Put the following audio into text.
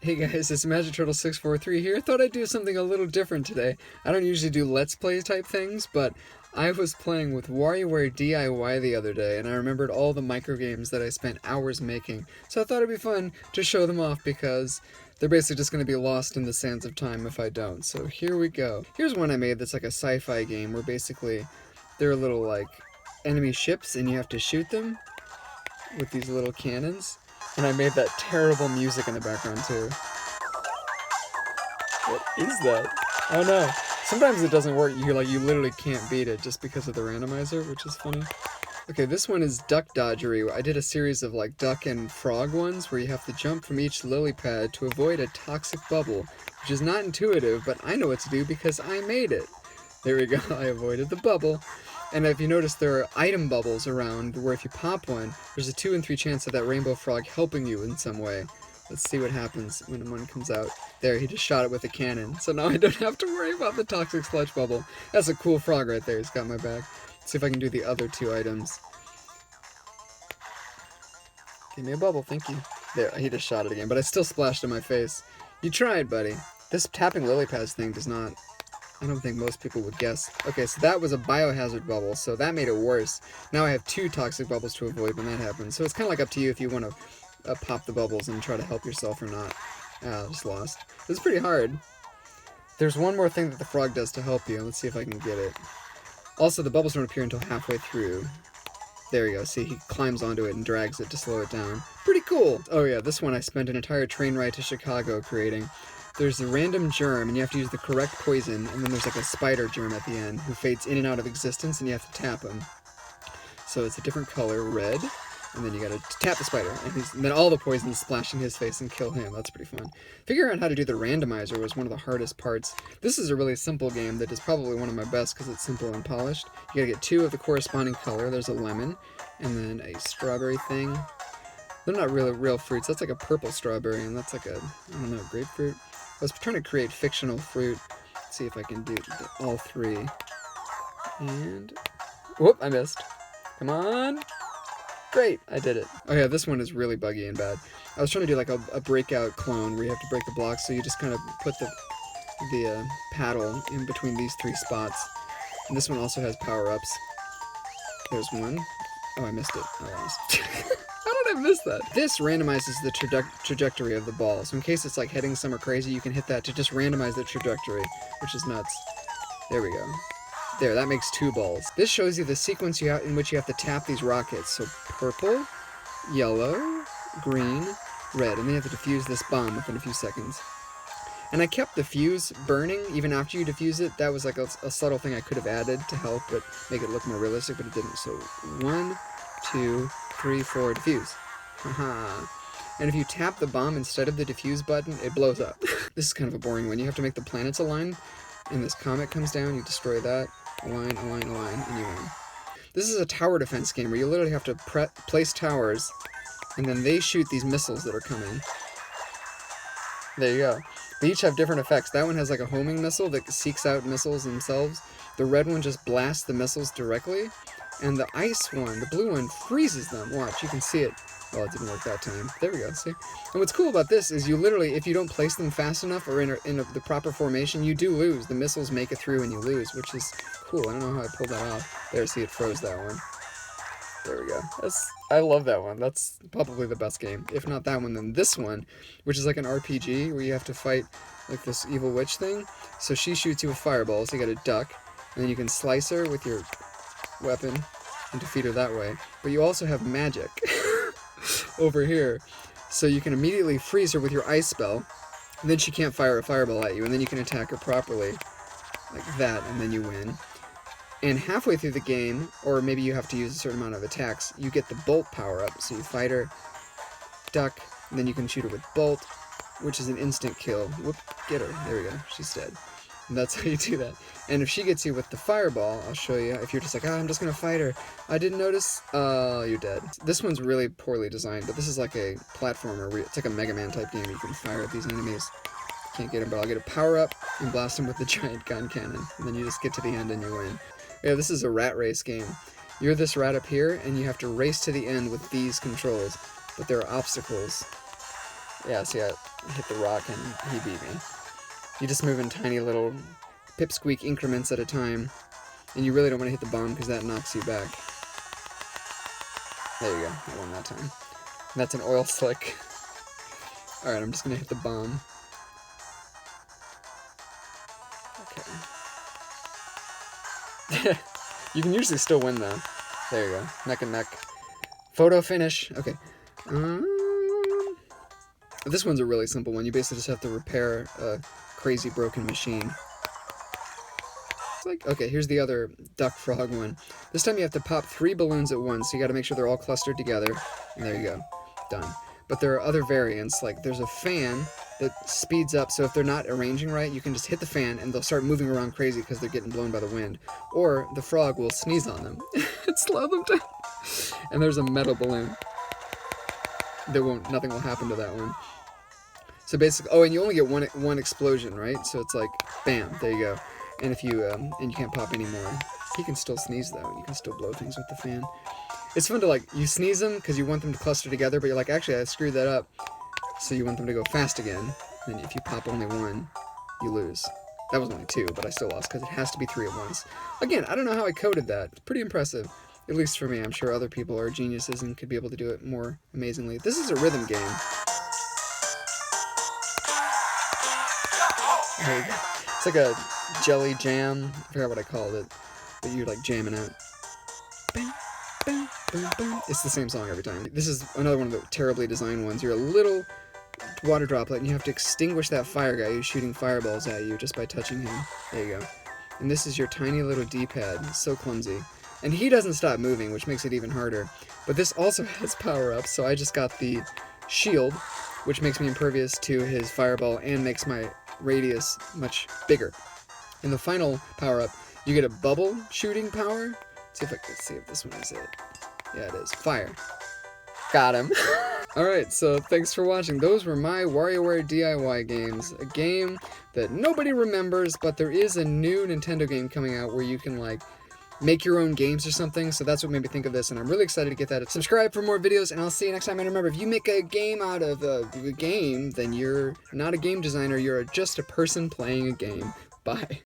Hey guys, it's Magic Turtle 643 here. Thought I'd do something a little different today. I don't usually do Let's Play type things, but I was playing with WarioWare DIY the other day, and I remembered all the microgames that I spent hours making, so I thought it'd be fun to show them off because they're basically just going to be lost in the sands of time if I don't. So here we go. Here's one I made that's like a sci-fi game where basically there are little like enemy ships and you have to shoot them with these little cannons. And I made that terrible music in the background too. What is that? Oh no. Sometimes it doesn't work. You literally can't beat it just because of the randomizer, which is funny. Okay, this one is Duck Dodgery. I did a series of like duck and frog ones where you have to jump from each lily pad to avoid a toxic bubble, which is not intuitive, but I know what to do because I made it. There we go. I avoided the bubble. And if you notice, there are item bubbles around where if you pop one, there's a 2 in 3 chance of that rainbow frog helping you in some way. Let's see what happens when one comes out. There, he just shot it with a cannon. So now I don't have to worry about the toxic sludge bubble. That's a cool frog right there. He's got my back. Let's see if I can do the other 2 items. Give me a bubble, thank you. There, he just shot it again, but I still splashed in my face. You tried, buddy. This tapping lily pads thing does not... I don't think most people would guess. Okay, so that was a biohazard bubble, so that made it worse. Now I have 2 toxic bubbles to avoid when that happens. So it's kind of like up to you if you want to pop the bubbles and try to help yourself or not. I just lost. It's pretty hard. There's one more thing that the frog does to help you. Let's see if I can get it. Also, the bubbles don't appear until halfway through. There you go. See, he climbs onto it and drags it to slow it down. Pretty cool! Oh yeah, this one I spent an entire train ride to Chicago creating. There's the random germ, and you have to use the correct poison, and then there's like a spider germ at the end who fades in and out of existence, and you have to tap him. So it's a different color, red, and then you gotta tap the spider, and then all the poisons splash in his face and kill him. That's pretty fun. Figuring out how to do the randomizer was one of the hardest parts. This is a really simple game that is probably one of my best because it's simple and polished. You gotta get 2 of the corresponding color. There's a lemon, and then a strawberry thing. They're not really real fruits. That's like a purple strawberry, and that's like a, I don't know, grapefruit. I was trying to create fictional fruit. Let's see if I can do all 3. And... whoop, I missed. Come on. Great, I did it. Oh yeah, this one is really buggy and bad. I was trying to do like a breakout clone where you have to break the blocks, so you just kind of put the paddle in between these 3 spots. And this one also has power-ups. There's one. Oh, I missed it. I lost. How did I miss that? This randomizes the trajectory of the ball. So in case it's like heading somewhere crazy, you can hit that to just randomize the trajectory, which is nuts. There we go. There, that makes 2 balls. This shows you the sequence in which you have to tap these rockets. So purple, yellow, green, red, and then you have to defuse this bomb within a few seconds. And I kept the fuse burning even after you defuse it. That was like a subtle thing I could have added to help but make it look more realistic, but it didn't. So 1, 2, 3, 4, defuse. Haha. And if you tap the bomb instead of the defuse button, it blows up. This is kind of a boring one. You have to make the planets align, and this comet comes down, you destroy that. Align, align, align, and you win. This is a tower defense game where you literally have to place towers, and then they shoot these missiles that are coming. There you go. They each have different effects. That one has like a homing missile that seeks out missiles themselves. The red one just blasts the missiles directly. And the ice one, the blue one, freezes them. Watch, you can see it. Well, it didn't work that time. There we go, see? And what's cool about this is you literally, if you don't place them fast enough or in the proper formation, you do lose. The missiles make it through and you lose, which is cool. I don't know how I pulled that off. There, see, it froze that one. There we go. I love that one. That's probably the best game. If not that one, then this one, which is like an RPG where you have to fight like this evil witch thing. So she shoots you with fireballs. You gotta duck, and then you can slice her with your weapon and defeat her that way. But you also have magic over here. So you can immediately freeze her with your ice spell, and then she can't fire a fireball at you, and then you can attack her properly like that, and then you win. And halfway through the game, or maybe you have to use a certain amount of attacks, you get the bolt power-up. So you fight her, duck, and then you can shoot her with bolt, which is an instant kill. Whoop, get her. There we go. She's dead. And that's how you do that. And if she gets you with the fireball, I'll show you. If you're just like, I'm just going to fight her. I didn't notice. You're dead. This one's really poorly designed, but this is like a platformer. It's like a Mega Man type game. You can fire at these enemies. Can't get him, but I'll get a power-up and blast him with the giant gun cannon. And then you just get to the end and you win. Yeah, this is a rat race game. You're this rat up here, and you have to race to the end with these controls. But there are obstacles. Yeah, see, hit the rock and he beat me. You just move in tiny little pipsqueak increments at a time, and you really don't want to hit the bomb because that knocks you back. There you go, I won that time. And that's an oil slick. Alright, I'm just gonna hit the bomb. Okay. You can usually still win though. There you go, neck and neck. Photo finish. Okay. This one's a really simple one. You basically just have to repair a crazy broken machine. It's like, okay, here's the other duck frog one. This time you have to pop 3 balloons at once, so you gotta make sure they're all clustered together. And there you go. Done. But there are other variants, like there's a fan that speeds up, so if they're not arranging right, you can just hit the fan and they'll start moving around crazy because they're getting blown by the wind. Or the frog will sneeze on them and slow them down. And there's a metal balloon. Nothing will happen to that one. So basically, oh, and you only get one explosion, right? So it's like, bam, there you go. And if you, and you can't pop anymore. He can still sneeze though. You can still blow things with the fan. It's fun to like, you sneeze them because you want them to cluster together, but you're like, actually, I screwed that up. So you want them to go fast again. And if you pop only 1, you lose. That was only 2, but I still lost because it has to be 3 at once. Again, I don't know how I coded that. It's pretty impressive. At least for me. I'm sure other people are geniuses and could be able to do it more amazingly. This is a rhythm game. It's like a jelly jam. I forgot what I called it. But you're like jamming out. Bang, bang, boom, boom. It's the same song every time. This is another one of the terribly designed ones. You're a little water droplet and you have to extinguish that fire guy who's shooting fireballs at you just by touching him. There you go. And this is your tiny little D-pad. It's so clumsy. And he doesn't stop moving, which makes it even harder. But this also has power-ups, so I just got the shield, which makes me impervious to his fireball and makes my radius much bigger. In the final power-up, you get a bubble shooting power. Let's see if this one is it. Yeah, it is. Fire. Got him. Alright, so thanks for watching. Those were my WarioWare DIY games. A game that nobody remembers, but there is a new Nintendo game coming out where you can, like, make your own games or something, so that's what made me think of this, and I'm really excited to get that. Subscribe for more videos, and I'll see you next time. And remember, if you make a game out of a game, then you're not a game designer, you're just a person playing a game. Bye.